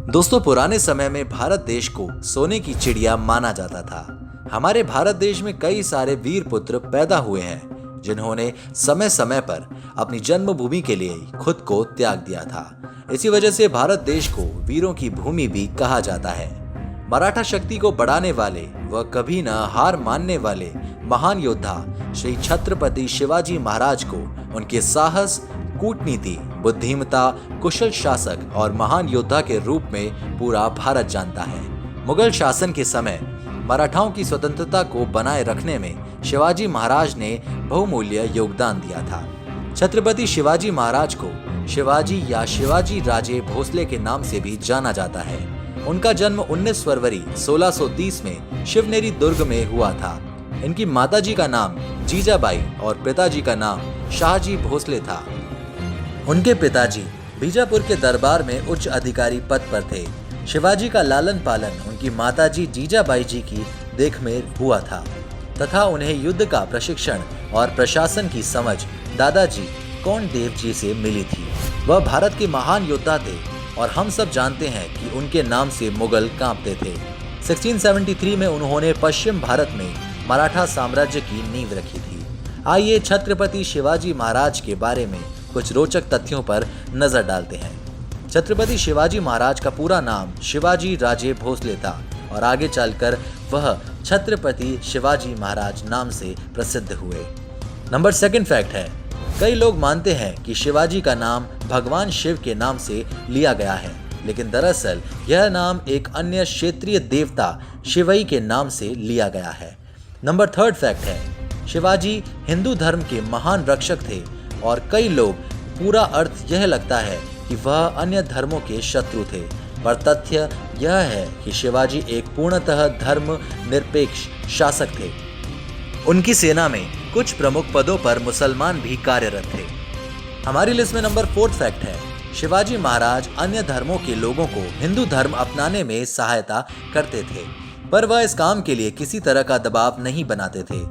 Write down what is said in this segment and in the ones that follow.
दोस्तों, पुराने समय में भारत देश को सोने की चिड़िया माना जाता था। हमारे भारत देश में कई सारे वीर पुत्र पैदा हुए हैं जिन्होंने समय समय पर अपनी जन्मभूमि के लिए खुद को त्याग दिया था। इसी वजह से भारत देश को वीरों की भूमि भी कहा जाता है। मराठा शक्ति को बढ़ाने वाले व कभी न हार मानने वाले महान योद्धा श्री छत्रपति शिवाजी महाराज को उनके साहस, कूटनीति, बुद्धिमत्ता, कुशल शासक और महान योद्धा के रूप में पूरा भारत जानता है। मुगल शासन के समय मराठाओं की स्वतंत्रता को बनाए रखने में शिवाजी महाराज ने बहुमूल्य योगदान दिया था। छत्रपति शिवाजी महाराज को शिवाजी या शिवाजी राजे भोसले के नाम से भी जाना जाता है। उनका जन्म 19 फरवरी 1630 में शिवनेरी दुर्ग में हुआ था। इनकी माताजी का नाम जीजाबाई और पिताजी का नाम शाहजी भोसले था। उनके पिताजी बीजापुर के दरबार में उच्च अधिकारी पद पर थे। शिवाजी का लालन पालन उनकी माताजी जीजाबाई जी की देख में हुआ था तथा उन्हें युद्ध का प्रशिक्षण और प्रशासन की समझ दादाजी कोंडदेव जी से मिली थी। वह भारत के महान योद्धा थे और हम सब जानते हैं कि उनके नाम से मुगल कांपते थे। 1673 में उन्होंने पश्चिम भारत में मराठा साम्राज्य की नींव रखी थी। आइए छत्रपति शिवाजी महाराज के बारे में कुछ रोचक तथ्यों पर नजर डालते हैं। छत्रपति शिवाजी महाराज का पूरा नाम शिवाजी राजे भोसले था और आगे चलकर वह छत्रपति शिवाजी महाराज नाम से प्रसिद्ध हुए। नंबर 2 फैक्ट है, कई लोग मानते हैं कि शिवाजी का नाम भगवान शिव के नाम से लिया गया है, लेकिन दरअसल यह नाम एक अन्य क्षेत्रीय देवता शिवई के नाम से लिया गया है। नंबर 3 फैक्ट है, शिवाजी हिंदू धर्म के महान रक्षक थे और कई लोग पूरा अर्थ यह लगता है कि वह अन्य धर्मों के शत्रु थे, पर तथ्य यह है कि शिवाजी एक पूर्णतः धर्म निरपेक्ष शासक थे। उनकी सेना में कुछ प्रमुख पदों पर मुसलमान भी कार्यरत थे। हमारी लिस्ट में नंबर 4 फैक्ट है, शिवाजी महाराज अन्य धर्मों के लोगों को हिंदू धर्म अपनाने में सहायता करते थे, पर वह इस काम के लिए किसी तरह का दबाव नहीं बनाते थे।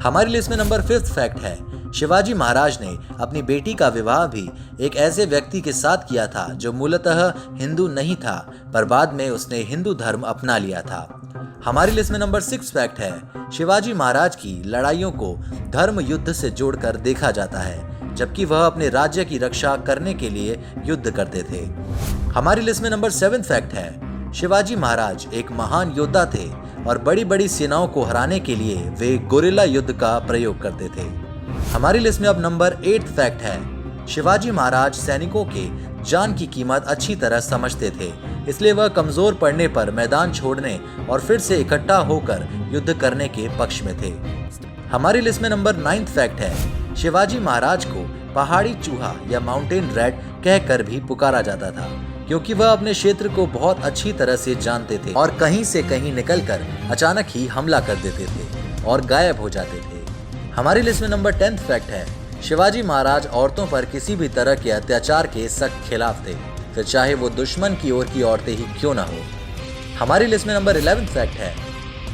हमारी लिस्ट में नंबर 5 फैक्ट है, शिवाजी महाराज ने अपनी बेटी का विवाह भी एक ऐसे व्यक्ति के साथ किया था जो मूलतः हिंदू नहीं था, पर बाद में उसने हिंदू धर्म अपना लिया था। हमारी लिस्ट में नंबर 6 फैक्ट है, शिवाजी महाराज की लड़ाइयों को धर्म युद्ध से जोड़कर देखा जाता है, जबकि वह अपने राज्य की रक्षा करने के लिए युद्ध करते थे। हमारी लिस्ट में नंबर 7 फैक्ट है, शिवाजी महाराज एक महान योद्धा थे और बड़ी बड़ी सेनाओं को हराने के लिए वे गोरिल्ला युद्ध का प्रयोग करते थे। हमारी लिस्ट में अब नंबर 8 फैक्ट है, शिवाजी महाराज सैनिकों के जान की कीमत अच्छी तरह समझते थे, इसलिए वह कमजोर पड़ने पर मैदान छोड़ने और फिर से इकट्ठा होकर युद्ध करने के पक्ष में थे। हमारी लिस्ट में नंबर 9 फैक्ट है, शिवाजी महाराज को पहाड़ी चूहा या माउंटेन रैट कहकर भी पुकारा जाता था, क्योंकि वह अपने क्षेत्र को बहुत अच्छी तरह से जानते थे और कहीं से कहीं निकलकर अचानक ही हमला कर देते थे और गायब हो जाते थे। हमारी लिस्ट में नंबर 10 फैक्ट है, शिवाजी महाराज औरतों पर किसी भी तरह के अत्याचार के सख्त खिलाफ थे, फिर चाहे वो दुश्मन की ओर की औरतें ही क्यों ना हो। हमारी लिस्ट में नंबर 11 फैक्ट है,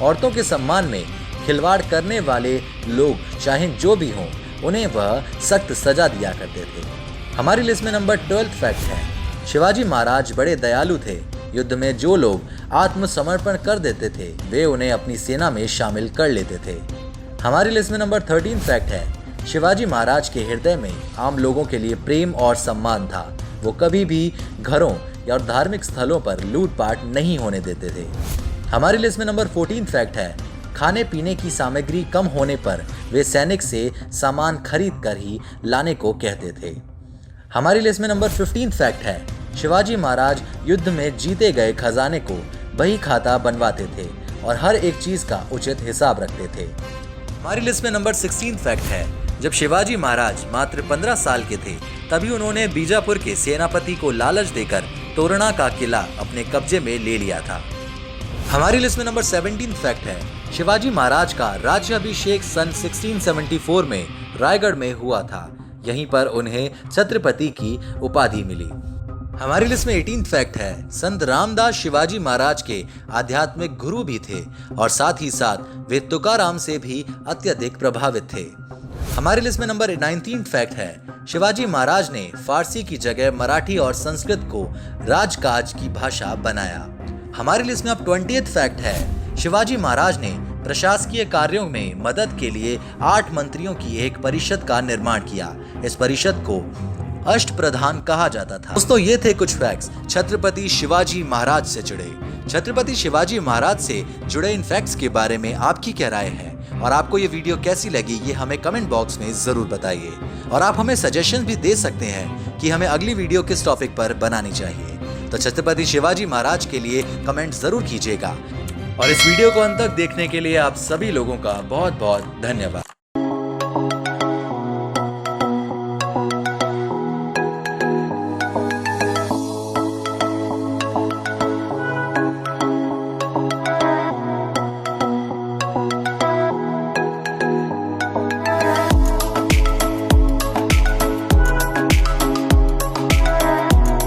औरतों के सम्मान में खिलवाड़ करने वाले लोग चाहे जो भी हों, उन्हें वह सख्त सजा दिया करते थे। हमारी लिस्ट में नंबर 12 फैक्ट है, शिवाजी महाराज बड़े दयालु थे। युद्ध में जो लोग आत्मसमर्पण कर देते थे वे उन्हें अपनी सेना में शामिल कर लेते थे। हमारी लिस्ट में नंबर 13 फैक्ट है, शिवाजी महाराज के हृदय में आम लोगों के लिए प्रेम और सम्मान था। वो कभी भी घरों या धार्मिक स्थलों पर लूटपाट नहीं होने देते थे। हमारी लिस्ट में नंबर 14 फैक्ट है, खाने पीने की सामग्री कम होने पर वे सैनिक से सामान खरीद कर ही लाने को कहते थे। हमारी लिस्ट में नंबर 15 फैक्ट है, शिवाजी महाराज युद्ध में जीते गए खजाने को बही खाता बनवाते थे और हर एक चीज का उचित हिसाब रखते थे। हमारी लिस्ट में नंबर 16 फैक्ट है, जब शिवाजी महाराज मात्र 15 साल के थे तभी उन्होंने बीजापुर के सेनापति को लालच देकर तोरणा का किला अपने कब्जे में ले लिया था। हमारी लिस्ट में नंबर 17 फैक्ट है, शिवाजी महाराज का राज्याभिषेक सन 1674 में रायगढ़ में हुआ था। यहीं पर उन्हें छत्रपति की उपाधि मिली। हमारी लिस्ट में 18 फैक्ट है, संत रामदास शिवाजी महाराज के आध्यात्मिक गुरु भी थे और साथ ही साथ वे तुकाराम से भी अत्यधिक प्रभावित थे। हमारी लिस्ट में नंबर 19 फैक्ट है, शिवाजी महाराज ने फारसी की जगह मराठी और संस्कृत को राजकाज की भाषा बनाया। हमारी लिस्ट में अब 20th फैक्ट है, शिवाजी महाराज ने प्रशासकीय कार्यों में मदद के लिए 8 मंत्रियों की एक परिषद का निर्माण किया। इस परिषद को अष्टप्रधान कहा जाता था। दोस्तों, ये थे कुछ फैक्ट्स छत्रपति शिवाजी महाराज से जुड़े। छत्रपति शिवाजी महाराज से जुड़े इन फैक्ट्स के बारे में आपकी क्या राय है और आपको ये वीडियो कैसी लगी, ये हमें कमेंट बॉक्स में जरूर बताइए। और आप हमें सजेशन भी दे सकते हैं कि हमें अगली वीडियो किस टॉपिक पर बनानी चाहिए। तो छत्रपति शिवाजी महाराज के लिए कमेंट जरूर कीजिएगा। और इस वीडियो को अंत तक देखने के लिए आप सभी लोगों का बहुत बहुत धन्यवाद।